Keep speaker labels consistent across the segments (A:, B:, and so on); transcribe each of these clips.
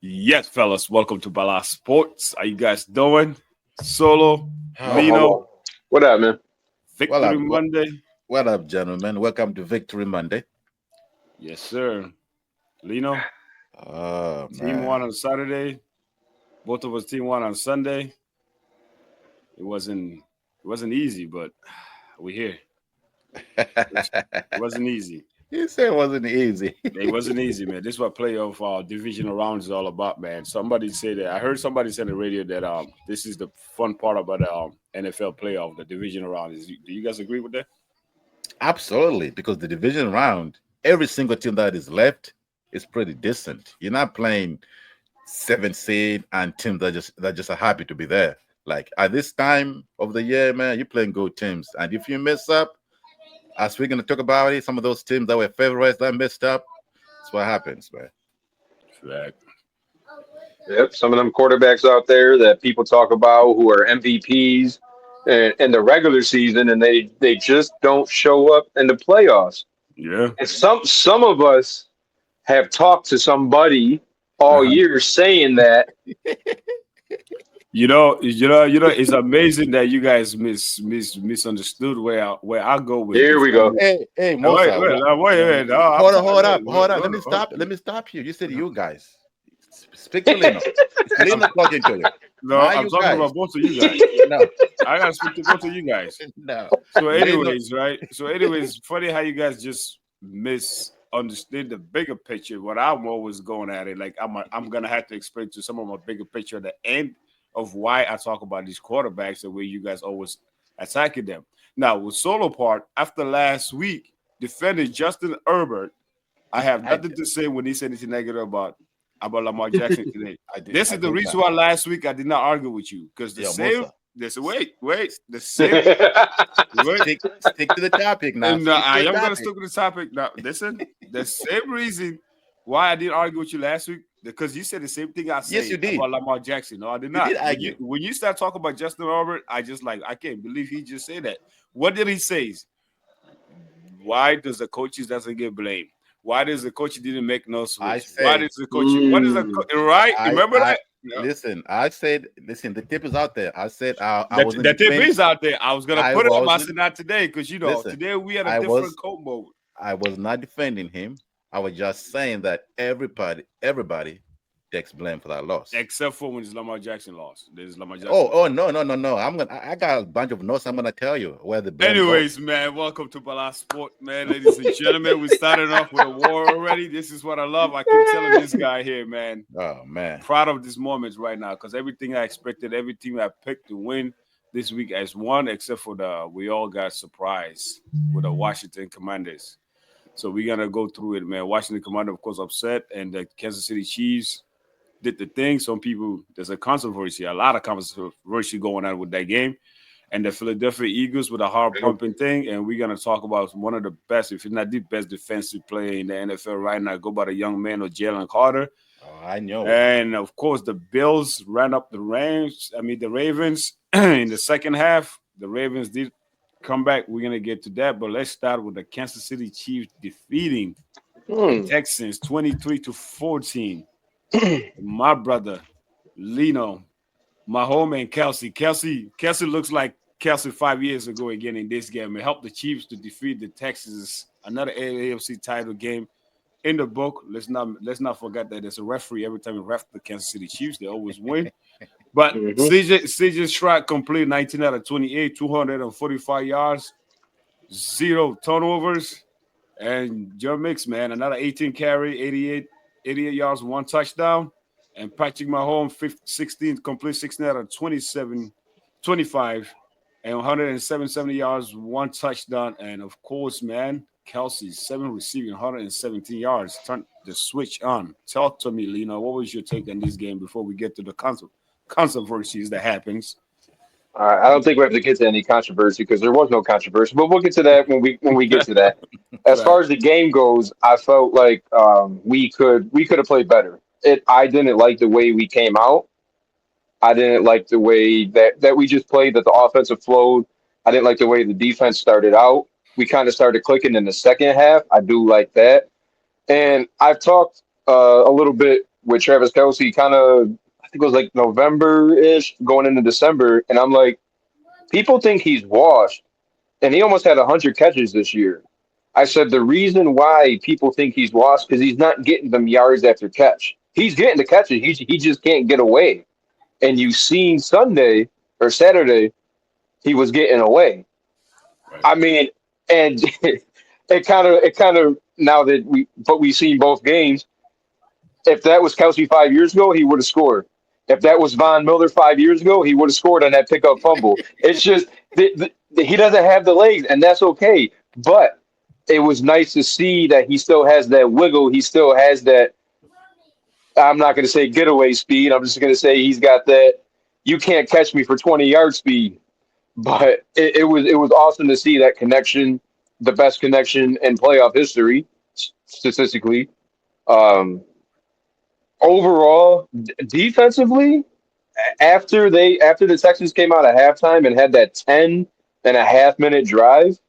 A: Yes, fellas, welcome to Bala Sports. How you guys doing? Solo,
B: Oh, hold
A: Lino,
B: on. What up, man?
C: Well
A: Victory
C: up,
A: Monday.
C: well up, gentlemen. Welcome to Victory Monday.
A: Yes, sir. Lino,
C: Oh
A: team won
C: man.
A: on Saturday. Both of us team won on Sunday. It wasn't easy, but we're here. It wasn't easy.
C: You said it wasn't easy.
A: It wasn't easy, man. This is what playoff divisional rounds is all about, man. Somebody said that. I heard somebody say on the radio that this is the fun part about the NFL playoff, the divisional round. Do you guys agree with that?
C: Absolutely, because the division round, every single team that is left is pretty decent. You're not playing seven seed and teams that just are happy to be there. Like at this time of the year, man, you're playing good teams. And if you mess up, as we're gonna talk about it, some of those teams that were favorites that messed up, that's what happens, man.
A: Right.
B: Yep, some of them quarterbacks out there that people talk about who are MVPs in the regular season, and they just don't show up in the playoffs.
A: Yeah.
B: And some of us have talked to somebody all
A: Uh-huh.
B: year saying that.
A: It's amazing that you guys misunderstood where I go with
B: Here we go.
A: defending.
C: Hey,
A: Wait,
C: Mosa,
A: wait, wait. No, I'm
C: hold on,
A: sorry.
C: hold up,
A: Wait,
C: hold on.
A: hold
C: Let me stop you. You said
A: on.
C: you guys. Speak to Lino. It's Lino talking to you.
A: No,
C: Not
A: I'm
C: you
A: talking
C: guys.
A: about both of you guys.
C: No,
A: I gotta speak to both of you guys.
C: no.
A: So,
C: Lino.
A: anyways, right? So, anyways, funny how you guys just misunderstood the bigger picture. What I'm always going at it, like I'm gonna have to explain to some of my bigger picture at the end of why I talk about these quarterbacks the way you guys always attacking them. Now, with solo part after last week defending Justin Herbert, I have
C: I,
A: nothing to say when he said anything negative about Lamar Jackson today. This
C: I
A: is the
C: did
A: reason
C: not.
A: why last week I did not argue with you because the
C: Yeah,
A: same.
C: Mosa.
A: This wait, the same wait.
C: Stick to the topic now.
A: And
C: Stick
A: I
C: to the
A: am gonna
C: topic.
A: stick with the topic now. Listen, the same reason why I didn't argue with you last week because you said the same thing I
C: Yes, you
A: say
C: did.
A: about Lamar Jackson. No, I did
C: You
A: not.
C: did argue.
A: When you start talking about Justin Herbert, I just like I can't believe he just said that. What did he say? Why does the coaches doesn't get blamed? Why does the coach didn't make no
C: I
A: switch? Why
C: said
A: does the coach? What is the
B: Mm.
A: right? Remember
C: I
A: that? No.
C: listen. I said listen. The tip is out there. I said I wasn't
A: That tip
C: defending.
A: is out there. I was gonna
C: I
A: put it up. I
C: wasn't.
A: said not today because
C: Listen.
A: today we had a
C: I
A: different
C: was.
A: coat mode.
C: I was not defending him. I was just saying that everybody takes blame for that loss.
A: Except for when it's Lamar Jackson lost. There's Lamar Jackson
C: Oh,
A: lost.
C: no. I got a bunch of notes. I'm gonna tell you where the blame
A: Anyways,
C: goes.
A: man, welcome to Bala Sport, man. Ladies and gentlemen, we started off with a war already. This is what I love. I keep telling this guy here, man.
C: Oh man.
A: Proud of this moment right now because everything I expected, every team I picked to win this week has won, except for we all got surprised with the Washington Commanders. So we're gonna go through it, man. Washington Commander, of course, upset, and the Kansas City Chiefs did the thing. Some people, there's a lot of controversy going on with that game. And the Philadelphia Eagles with a hard
B: Yep.
A: pumping thing. And we're gonna talk about one of the best, if not the best defensive player in the NFL right now. Go by the young man of Jalen Carter.
C: Oh, I know.
A: And of course, the Bills ran up the Ravens in the second half. The Ravens did come back. We're gonna get to that, but let's start with the Kansas City Chiefs defeating the
B: Mm.
A: Texans 23-14. My brother, Lino, Mahomes and Kelce. Kelce looks like Kelce 5 years ago again in this game. It helped the Chiefs to defeat the Texans. Another AFC title game in the book. Let's not forget that there's a referee every time you ref the Kansas City Chiefs. They always win. But
B: Mhm.
A: CJ Stroud completed 19 out of 28, 245 yards, zero turnovers. And Joe Mix, man, another 18 carry, 88 yards, one touchdown. And Patrick Mahomes, 16, complete 16 out of 27, 25, and 170 yards, one touchdown. And of course, man, Kelsey, 7 receiving, 117 yards. Turn the switch on. Talk to me, Lino. What was your take on this game before we get to the controversies that happens?
B: I don't think we have to get to any controversy because there was no controversy, but we'll get to that when we get to that. As far
A: Right.
B: as the game goes, I felt like we could have played better. I didn't like the way we came out. I didn't like the way that we just played, that the offensive flowed. I didn't like the way the defense started out. We kind of started clicking in the second half. I do like that. And I've talked a little bit with Travis Kelce kind of, I think it was like November-ish going into December, and I'm like, people think he's washed, and he almost had 100 catches this year. I said the reason why people think he's washed because he's not getting them yards after catch. He's getting the catches, he just can't get away. And you seen Sunday or Saturday, he was getting away.
A: Right.
B: I mean, and it kind of now that we've seen both games. If that was Kelsey 5 years ago, he would have scored. If that was Von Miller 5 years ago, he would have scored on that pickup fumble. It's just he doesn't have the legs, and that's okay. But it was nice to see that he still has that wiggle. He still has that. I'm not going to say getaway speed. I'm just going to say he's got that. You can't catch me for 20-yard speed. But it was awesome to see that connection, the best connection in playoff history, statistically. Um, Overall, defensively, after the Texans came out at halftime and had that 10.5 minute drive,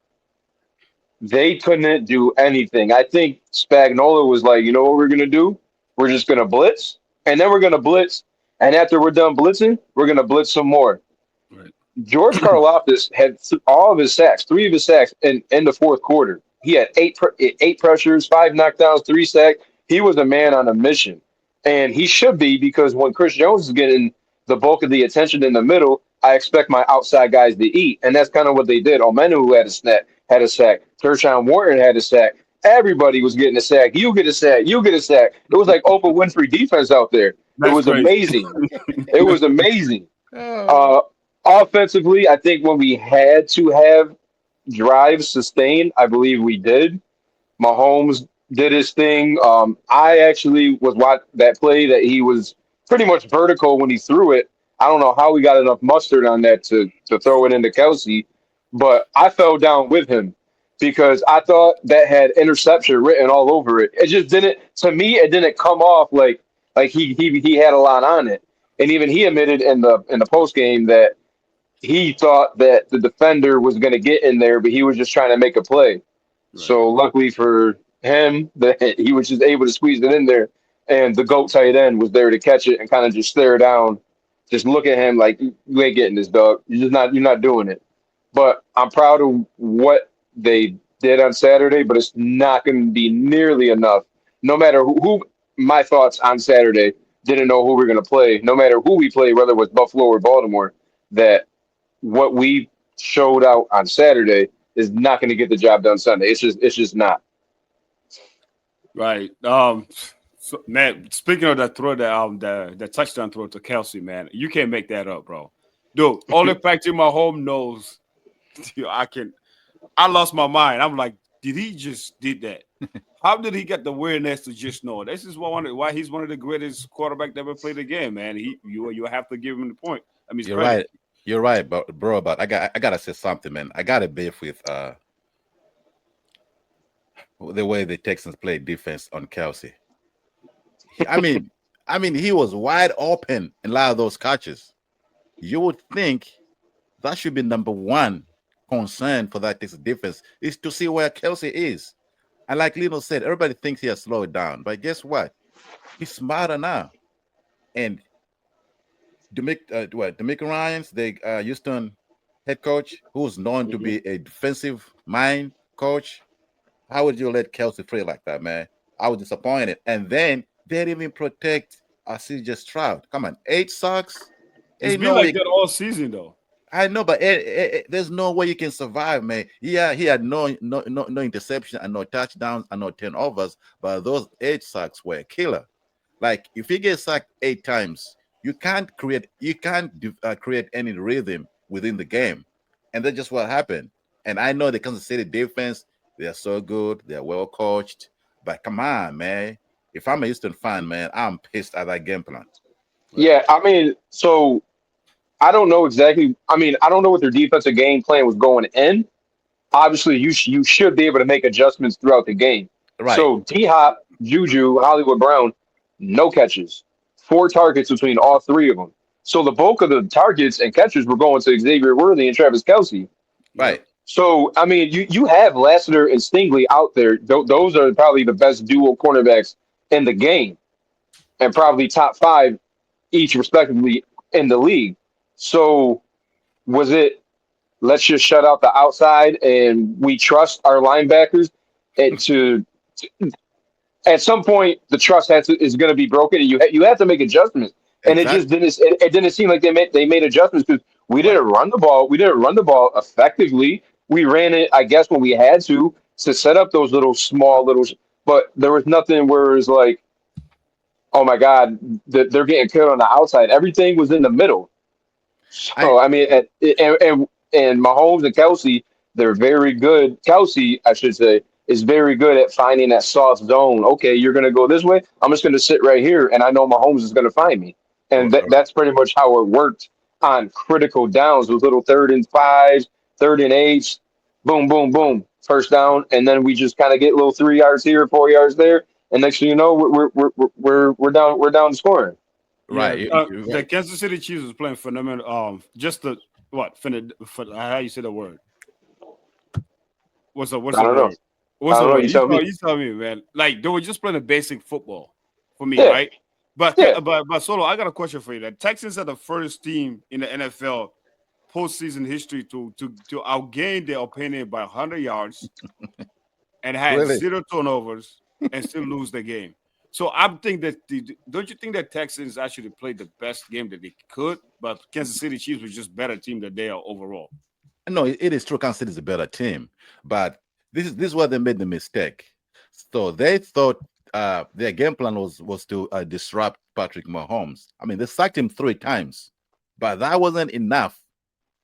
B: they couldn't do anything. I think Spagnuolo was like, you know what we're gonna do? We're just gonna blitz, and then we're gonna blitz, and after we're done blitzing, we're gonna blitz some more.
A: Right.
B: George Karlaftis had all of his sacks, three of his sacks in the fourth quarter. He had eight pressures, five knockdowns, three sacks. He was a man on a mission, and he should be because when Chris Jones is getting the bulk of the attention in the middle, I expect my outside guys to eat, and that's kind of what they did. Omenu had a sack. Tershawn Wharton had a sack. Everybody was getting a sack. You get a sack. You get a sack. It was like Oprah Winfrey defense out there. It
A: That's
B: was
A: crazy.
B: amazing. It was amazing.
C: Oh,
B: Uh, Offensively, I think when we had to have drives sustained, I believe we did. Mahomes did his thing. I actually was watching that play that he was pretty much vertical when he threw it. I don't know how we got enough mustard on that to throw it into Kelsey, but I fell down with him because I thought that had interception written all over it. It just didn't. To me, it didn't come off like he had a lot on it. And even he admitted in the post game that he thought that the defender was going to get in there, but he was just trying to make a play.
A: Right.
B: So luckily for him, that he was just able to squeeze it in there, and the goat tight end was there to catch it and kind of just stare down, just look at him like you ain't getting this, dog. You're not doing it. But I'm proud of what they did on Saturday, but it's not going to be nearly enough. No matter who my thoughts on Saturday didn't know who we are going to play. No matter who we play, whether it was Buffalo or Baltimore, that what we showed out on Saturday is not going to get the job done Sunday. It's just not.
A: Right. So, man, speaking of that throw, the touchdown throw to Kelsey, man, you can't make that up, bro. Dude, only Patrick Mahomes knows. I can. I lost my mind. I'm like, did he just did that? How did he get the awareness to just know? This is why he's one of the greatest quarterbacks that ever played the game, man. You have to give him the point. I mean,
C: you're
A: credit.
C: right. You're right, bro. But I gotta say something, man. I gotta beef with the way the Texans play defense on Kelsey. He, I mean, he was wide open in a lot of those catches. You would think that should be number one concern for that Texas defense is to see where Kelsey is. And like Lino said, everybody thinks he has slowed down, but guess what? He's smarter now. And Demick Ryans, the Houston head coach, who's known to
B: Mhm.
C: be a defensive mind coach, how would you let Kelsey free like that, man? I was disappointed. And then they didn't even protect CJ Stroud. Come on, 8 sacks.
A: It's
C: Ain't
A: been
C: no
A: like
C: way.
A: that all season, though.
C: I know, but there's no way you can survive, man. Yeah, he had no interception and no touchdowns and no turnovers, but those 8 sacks were a killer. Like if you get sacked 8 times, you can't create any rhythm within the game, and that's just what happened. And I know the Kansas City defense, they are so good, they are well coached, but come on, man. If I'm a Houston fan, man, I'm pissed at that game plan.
A: Right.
B: Yeah, I mean, so I don't know exactly. I mean, I don't know what their defensive game plan was going in. Obviously, you should be able to make adjustments throughout the game.
C: Right,
B: So D Hop, Juju, Hollywood Brown, no catches, four targets between all three of them. So the bulk of the targets and catches were going to Xavier Worthy and Travis Kelsey.
A: Yep.
C: right.
B: So I mean, you have Lassiter and Stingley out there. Those are probably the best dual cornerbacks in the game. and probably top five each respectively in the league. So was it let's just shut out the outside and we trust our linebackers and to at some point the trust is going to be broken and you have to make adjustments and it just
C: Exactly.
B: it didn't seem like they made adjustments because
C: Right.
B: we didn't run the ball effectively. We ran it, I guess, when we had to set up those little small little, but there was nothing where it was like, oh my god, they're getting killed on the outside. Everything was in the middle.
C: I
B: So I mean, and Mahomes and Kelsey, they're very good. Kelsey, I should say, is very good at finding that soft zone. Okay, you're gonna go this way. I'm just gonna sit right here, and I know Mahomes is gonna find me. And that's pretty much how it worked on critical downs with little third and fives, third and eights, boom, boom, boom, first down, and then we just kind of get little 3 yards here, 4 yards there, and next thing you know, we're down scoring.
A: Yeah,
C: right.
A: the
C: Right.
A: Kansas City Chiefs was playing phenomenal. Just the what? For how you say the word? What's
B: I
A: the
B: don't know.
A: word?
B: I
A: What's the
B: don't know.
A: word?
B: You tell me.
A: You tell me, man. Like they were just playing a basic football for me,
B: Yeah,
A: right? But
B: yeah.
A: but Solo, I got a question for you. The Texans are the first team in the NFL postseason history to outgain their opponent by 100 yards and had
C: Really?
A: zero turnovers and still lose the game. So I'm think that don't you think that Texans actually played the best game that they could, but Kansas City Chiefs was just better team than they are overall.
C: No, it is true. Kansas City is a better team, but this is where they made the mistake. So they thought their game plan was to disrupt Patrick Mahomes. I mean, they sacked him 3 times, but that wasn't enough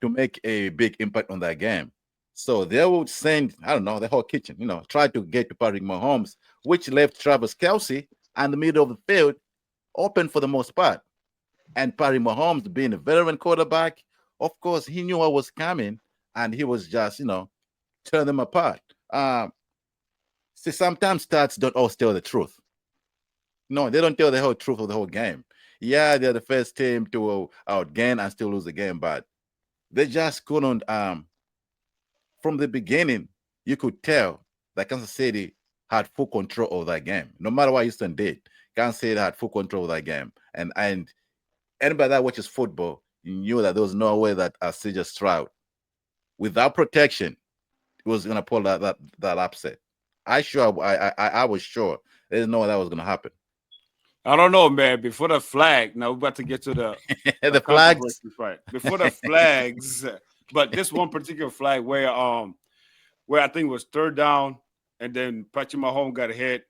C: to make a big impact on that game. So they would send, I don't know, the whole kitchen, try to get to Patrick Mahomes, which left Travis Kelsey and the middle of the field open for the most part. And Patrick Mahomes, being a veteran quarterback, of course, he knew what was coming, and he was just, tearing them apart. See, sometimes stats don't always tell the truth. No, they don't tell the whole truth of the whole game. Yeah, they're the first team to outgain and still lose the game, but they just couldn't. From the beginning, you could tell that Kansas City had full control of that game. No matter what Houston did, Kansas City had full control of that game. And anybody that watches football, you knew that there was no way that CJ Stroud, without protection, was gonna pull that upset. I was sure there's no way that was gonna happen.
A: I don't know, man. Before the flag, now we're about to get to the
C: The flags,
A: controversy fight. Before the flags, but this one particular flag where I think it was third down, and then Patrick Mahomes got hit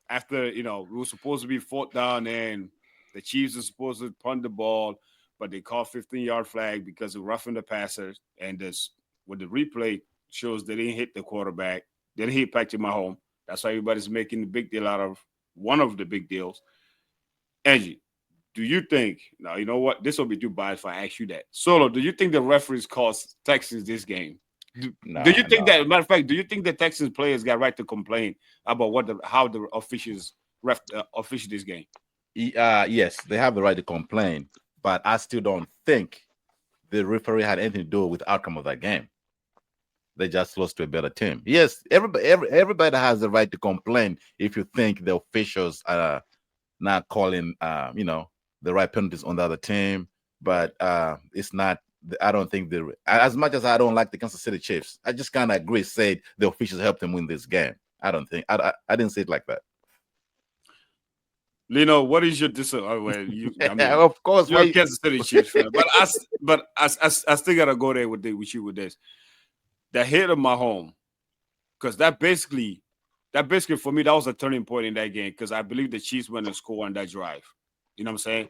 A: after it was supposed to be fourth down, and the Chiefs are supposed to punt the ball, but they called 15-yard flag because of roughing the passer, and this with the replay shows they didn't hit the quarterback, they didn't hit Patrick Mahomes. That's why everybody's making a big deal out of one of the big deals. Angie, do you think now you know what this will be too biased if I ask you that? Solo, do you think the referees cost Texans this game? Do you
C: no,
A: think
C: no.
A: that matter of fact, do you think the Texans players got right to complain about how the officials official this game?
C: Yes, they have the right to complain, but I still don't think the referee had anything to do with the outcome of that game. They just lost to a better team. Yes, everybody has the right to complain if you think the officials are not calling, the right penalties on the other team.
A: Right.
C: But it's not. I don't think as much as I don't like the Kansas City Chiefs, I just kind of agree. Say the officials helped them win this game. I don't think I didn't say it like that.
A: Lino, what is your well, I mean,
C: Of course,
A: you're a
C: why?
A: Kansas City Chiefs fan, but I still gotta go there with you with this. The hit of my home, because that basically for me that was a turning point in that game because I believe the Chiefs went and score on that drive. You know what I'm saying?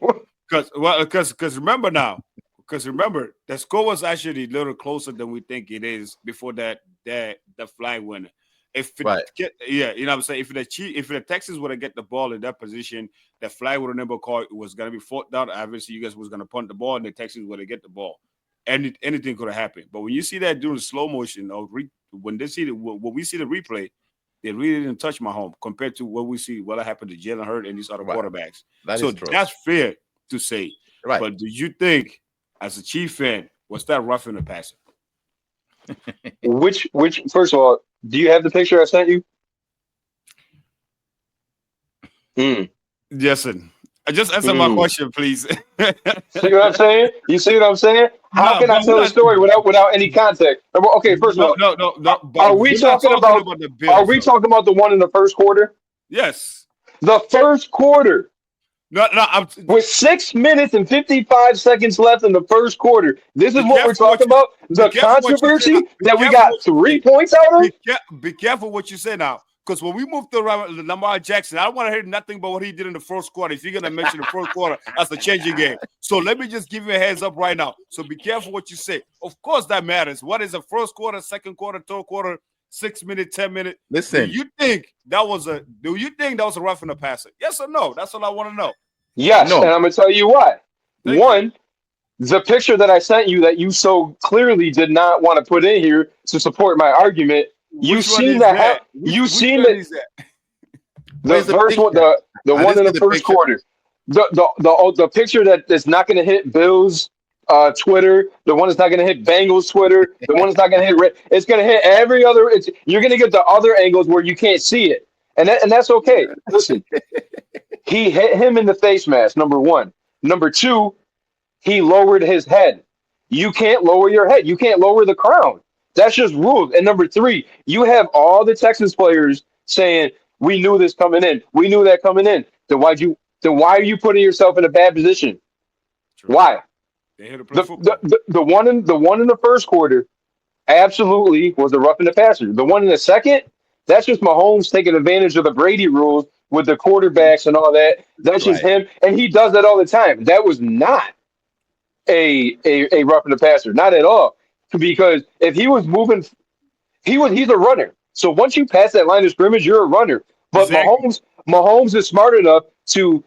A: Because remember the score was actually a little closer than we think it is before that the flag went. If it
C: Right.
A: yeah, you know what I'm saying. If the Texans would have get the ball in that position, the flag would have never called. It was gonna be fourth down. Obviously, you guys was gonna punt the ball, and the Texans would have get the ball. Anything could have happened. But when you see that during slow motion, or when they see when we see the replay, they really didn't touch my home compared to what we see what happened to Jalen Hurts and these other
C: Right.
A: quarterbacks.
C: That
A: So
C: is true.
A: that's fair to say.
C: Right.
A: But do you think, as a Chief fan, was that roughing the passer?
B: Which first of all, do you have the picture I sent you? Hmm.
A: Yes, sir. Just answer my question, please.
B: See what I'm saying? You see what I'm saying? How
A: No,
B: can I
A: but we're
B: tell a
A: not.
B: story without any context? Okay, first of
A: No,
B: all,
A: no, no, no. But
B: are we
A: we're not
B: talking
A: talking
B: about
A: about the
B: are
A: Bills,
B: we
A: though.
B: talking about the one in the first quarter?
A: Yes.
B: The first quarter
A: No, no.
B: with 6 minutes and 55 seconds left in the first quarter. This is
A: Be
B: what we're
A: careful what
B: talking
A: you.
B: about.
A: Be
B: The
A: careful what you say now.
B: controversy
A: Be
B: that we
A: careful
B: got
A: what you say.
B: 3 points out of.
A: Be careful what you say now. Because when we move to Lamar Jackson, I don't want to hear nothing but what he did in the first quarter. If you're going to mention the first quarter, that's a changing game. So let me just give you a heads up right now. So be careful what you say. Of course, that matters. What is the first quarter, second quarter, third quarter, 6 minute, 10 minute?
C: Listen,
A: Do you think that was a rough in the passer? Yes or no? That's all I want to know.
B: Yes,
C: no.
B: and I'm gonna tell you why.
A: Thank you.
B: One, the picture that I sent you that you so clearly did not want to put in here to support my argument. You
A: Which one
B: seen
A: is
B: that?
A: that?
B: You
A: Which
B: seen
A: one
B: that
A: is that?
B: the
C: Where's the
B: first one,
C: picture?
B: the
C: I
B: one
C: didn't
B: in
C: see
B: the
C: the
B: first
C: picture.
B: quarter, the picture that is not going to hit Bills Twitter, the one that's not going to hit Bengals Twitter, the one that's not going to hit it's going to hit every other. You're going to get the other angles where you can't see it, and that's okay. Listen, he hit him in the face mask. Number one. Number two, he lowered his head. You can't lower your head. You can't lower the crown. That's just rules. And number three, you have all the Texans players saying, "We knew this coming in. We knew that coming in." Then why are you putting yourself in a bad position?
A: True.
B: Why?
A: They here to play
B: The
A: football.
B: the one in the first quarter absolutely was the rough in the passer. The one in the second, that's just Mahomes taking advantage of the Brady rules with the quarterbacks and all that. That's just
C: Right.
B: him, and he does that all the time. That was not a roughing the passer, not at all. Because if he was moving, he's a runner. So once you pass that line of scrimmage, you're a runner. But
A: Exactly.
B: Mahomes is smart enough to.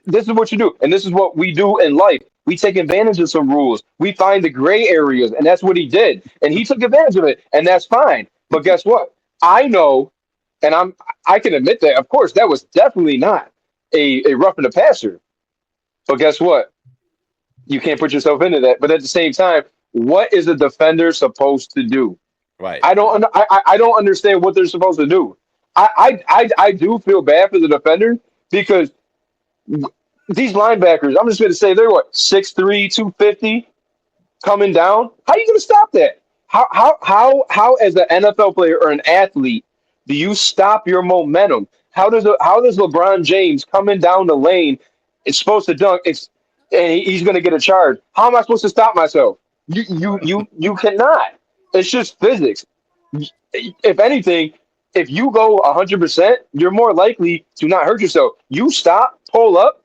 B: This is what you do, and this is what we do in life. We take advantage of some rules. We find the gray areas, and that's what he did. And he took advantage of it, and that's fine. But guess what? I know, and I can admit that. Of course, that was definitely not a roughing the passer. But guess what? You can't put yourself into that. But at the same time, what is a defender supposed to do?
C: Right.
B: I don't understand what they're supposed to do. I do feel bad for the defender because these linebackers, I'm just going to say they're what 6'3", 250 coming down. How are you going to stop that? How as an NFL player or an athlete do you stop your momentum? How does LeBron James coming down the lane? It's supposed to dunk. He's going to get a charge. How am I supposed to stop myself? You cannot. It's just physics. If anything, if you go 100%, you're more likely to not hurt yourself. You stop, pull up,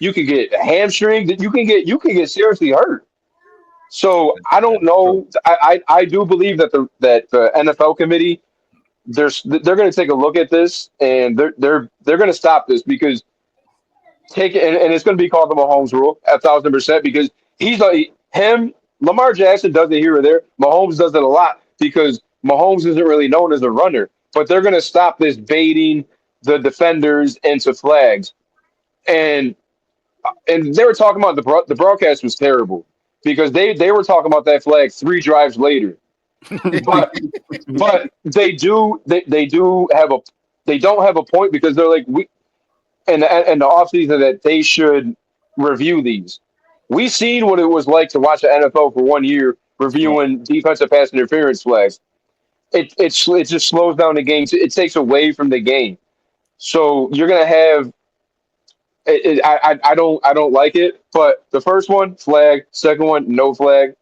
B: you can get a hamstring. You can get seriously hurt. So I don't
C: That's true.
B: know. I do believe that the NFL committee they're going to take a look at this and they're going to stop this because take it and it's going to be called the Mahomes rule 1,000% because he's like him. Lamar Jackson does it here or there. Mahomes does it a lot because Mahomes isn't really known as a runner. But they're going to stop this baiting the defenders into flags and they were talking about the broadcast was terrible because they were talking about that flag 3 drives later. But they do have a they don't have a point because they're like we in the offseason that they should review these. We seen what it was like to watch the NFL for 1 year
A: Right.
B: reviewing defensive pass interference flags. It just slows down the game. It takes away from the game. So you're gonna have I don't like it, but the first one flag, second one no flag.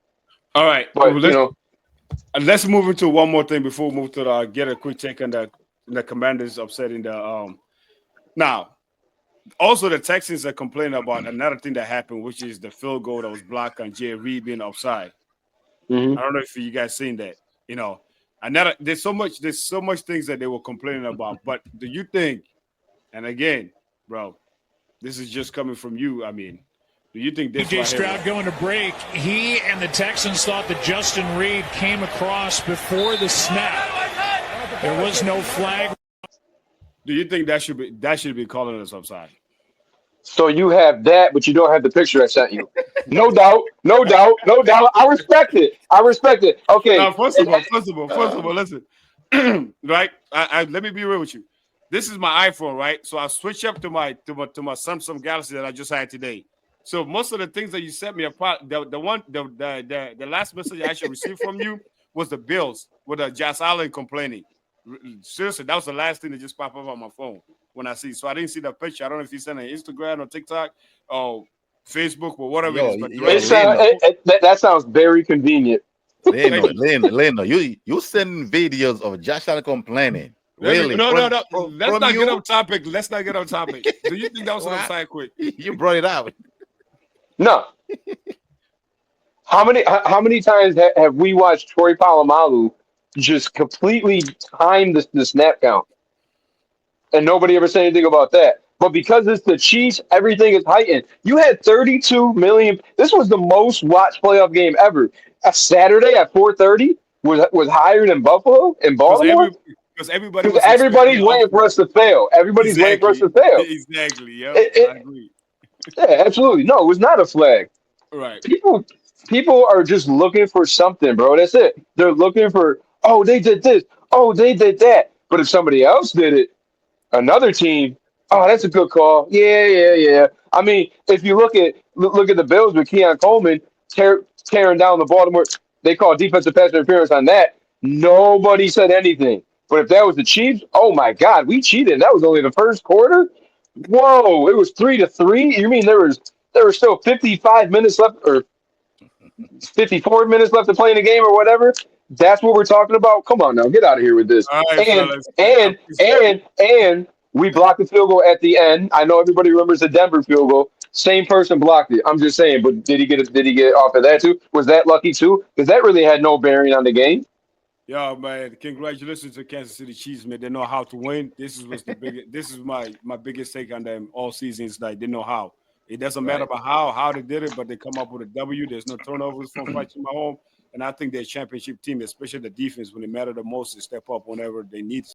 A: All right.
B: But you know,
A: Let's move into one more thing before we move to get a quick take on the Commanders upsetting the now. Also, the Texans are complaining about another thing that happened, which is the field goal that was blocked on Jay Reed being offside.
B: mhm.
A: I don't know if you guys seen that. You know, another there's so much things that they were complaining about. But do you think? And again, bro, this is just coming from you. I mean, do you think this
D: DJ
A: right here?
D: Stroud going to break. He and the Texans thought that Justin Reed came across before the snap. There was no flag.
A: Do you think that should be calling us offside?
B: So you have that, but you don't have the picture I sent you. No doubt, no doubt, no doubt. I respect it. I respect it. Okay.
A: Now, first of all, listen. Right? Let me be real with you. this is my iPhone, right? So I switch up to my Samsung Galaxy that I just had today. So most of the things that you sent me apart, the last message I actually received from you was the Bills with Josh Allen complaining. Seriously, that was the last thing that just popped up on my phone when I see. So I didn't see the picture. I don't know if you sent it on Instagram or TikTok or Facebook or whatever it is. But the
B: It
A: rest of it,
B: sound, that sounds very convenient.
C: Leno, you send videos of Josh Allen complaining. Really?
A: No. Let's
C: From
A: not
C: you?
A: get off topic. Let's not get off topic. Do you think that was an
C: What?
A: upside quick?
C: You brought it out.
B: No. How many times have we watched Troy Polamalu just completely time the snap count, and nobody ever said anything about that? But because it's the Chiefs, everything is heightened. You had 32 million. This was the most watched playoff game ever. A Saturday at 4:30 was higher than Buffalo and
A: Because
B: Baltimore.
A: everybody
B: Because
A: was expecting
B: everybody's
A: the
B: waiting for
A: upset.
B: us to fail. Everybody's waiting for us
A: Exactly.
B: to fail.
A: Exactly. Yep.
B: It,
A: I
B: it,
A: agree.
B: yeah, absolutely. No, it was not a flag.
A: Right.
B: People are just looking for something, bro. That's it. They're looking for, oh, they did this, oh, they did that. But if somebody else did it, another team, oh, that's a good call. Yeah, yeah, yeah. I mean, if you look at the Bills with Keon Coleman tearing down the Baltimore, they call defensive pass interference on that. Nobody said anything. But if that was the Chiefs, oh my God, we cheated. That was only the first quarter. Whoa, it was 3-3. You mean there were still 55 minutes left, or 54 minutes left to play in the game or whatever. That's what we're talking about. Come on now, get out of here with this.
A: All right,
B: And
A: fellas.
B: and and we blocked the field goal at the end. I know everybody remembers the Denver field goal. Same person blocked it. I'm just saying, but did he get off of that too? Was that lucky too? Because that really had no bearing on the game.
A: Yo, man, congratulations to Kansas City Chiefs, man. They know how to win. This is my biggest take on them all season. Is like they know how. It doesn't matter
C: Right.
A: about how they did it, but they come up with a W. There's no turnovers from Patrick Mahomes. And I think their championship team, especially the defense, when it mattered the most, they step up whenever they need